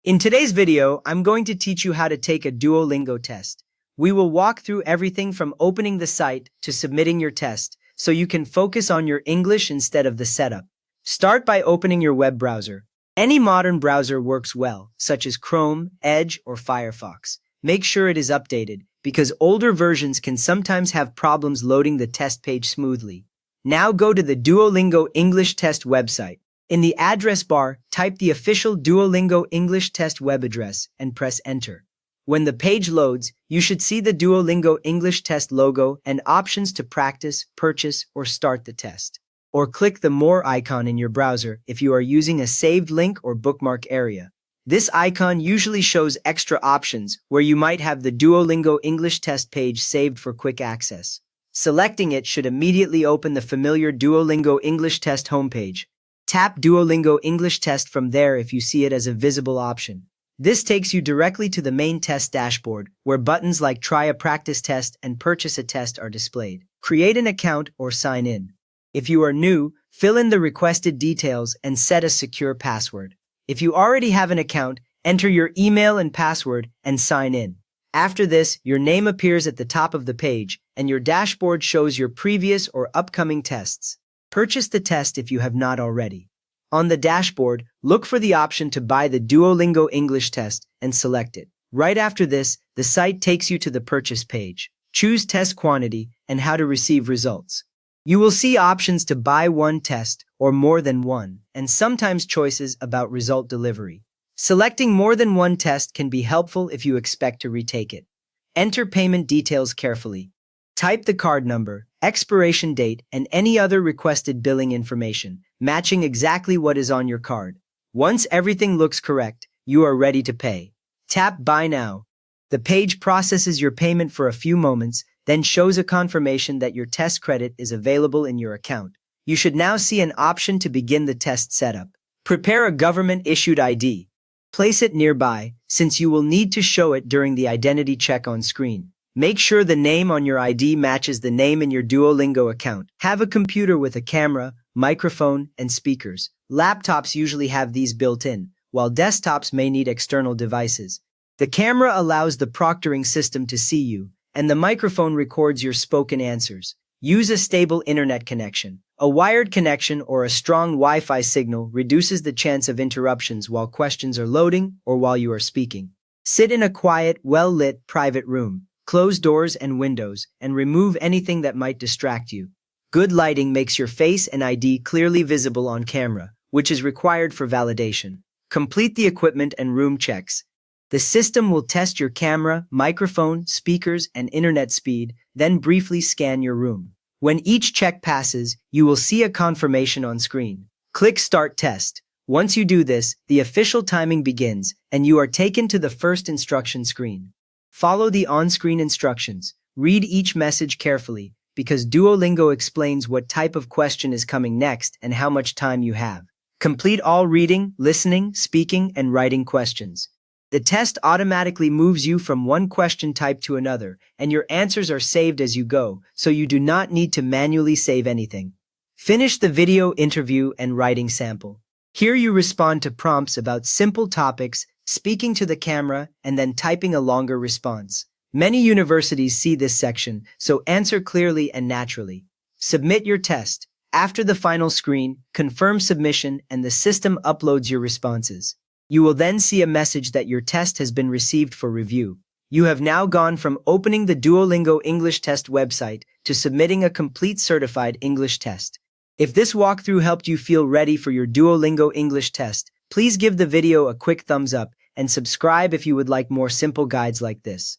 In today's video, I'm going to teach you how to take a Duolingo test. We will walk through everything from opening the site to submitting your test, so you can focus on your English instead of the setup. Start by opening your web browser. Any modern browser works well, such as Chrome, Edge, or Firefox. Make sure it is updated, because older versions can sometimes have problems loading the test page smoothly. Now go to the Duolingo English Test website. In the address bar, type the official Duolingo English Test web address and press Enter. When the page loads, you should see the Duolingo English Test logo and options to practice, purchase, or start the test. Or click the More icon in your browser if you are using a saved link or bookmark area. This icon usually shows extra options where you might have the Duolingo English Test page saved for quick access. Selecting it should immediately open the familiar Duolingo English Test homepage. Tap Duolingo English Test from there if you see it as a visible option. This takes you directly to the main test dashboard, where buttons like Try a Practice Test and Purchase a Test are displayed. Create an account or sign in. If you are new, fill in the requested details and set a secure password. If you already have an account, enter your email and password and sign in. After this, your name appears at the top of the page, and your dashboard shows your previous or upcoming tests. Purchase the test if you have not already. On the dashboard, look for the option to buy the Duolingo English Test and select it. Right after this, the site takes you to the purchase page. Choose test quantity and how to receive results. You will see options to buy one test or more than one, and sometimes choices about result delivery. Selecting more than one test can be helpful if you expect to retake it. Enter payment details carefully. Type the card number, expiration date, and any other requested billing information, matching exactly what is on your card. Once everything looks correct, you are ready to pay. Tap Buy Now. The page processes your payment for a few moments, then shows a confirmation that your test credit is available in your account. You should now see an option to begin the test setup. Prepare a government-issued ID. Place it nearby, since you will need to show it during the identity check on screen. Make sure the name on your ID matches the name in your Duolingo account. Have a computer with a camera, microphone, and speakers. Laptops usually have these built in, while desktops may need external devices. The camera allows the proctoring system to see you, and the microphone records your spoken answers. Use a stable internet connection. A wired connection or a strong Wi-Fi signal reduces the chance of interruptions while questions are loading or while you are speaking. Sit in a quiet, well-lit, private room. Close doors and windows, and remove anything that might distract you. Good lighting makes your face and ID clearly visible on camera, which is required for validation. Complete the equipment and room checks. The system will test your camera, microphone, speakers, and internet speed, then briefly scan your room. When each check passes, you will see a confirmation on screen. Click Start Test. Once you do this, the official timing begins, and you are taken to the first instruction screen. Follow the on-screen instructions. Read each message carefully, because Duolingo explains what type of question is coming next and how much time you have. Complete all reading, listening, speaking, and writing questions. The test automatically moves you from one question type to another, and your answers are saved as you go, so you do not need to manually save anything. Finish the video interview and writing sample. Here you respond to prompts about simple topics, speaking to the camera, and then typing a longer response. Many universities see this section, so answer clearly and naturally. Submit your test. After the final screen, confirm submission and the system uploads your responses. You will then see a message that your test has been received for review. You have now gone from opening the Duolingo English Test website to submitting a complete certified English test. If this walkthrough helped you feel ready for your Duolingo English test, please give the video a quick thumbs up and subscribe if you would like more simple guides like this.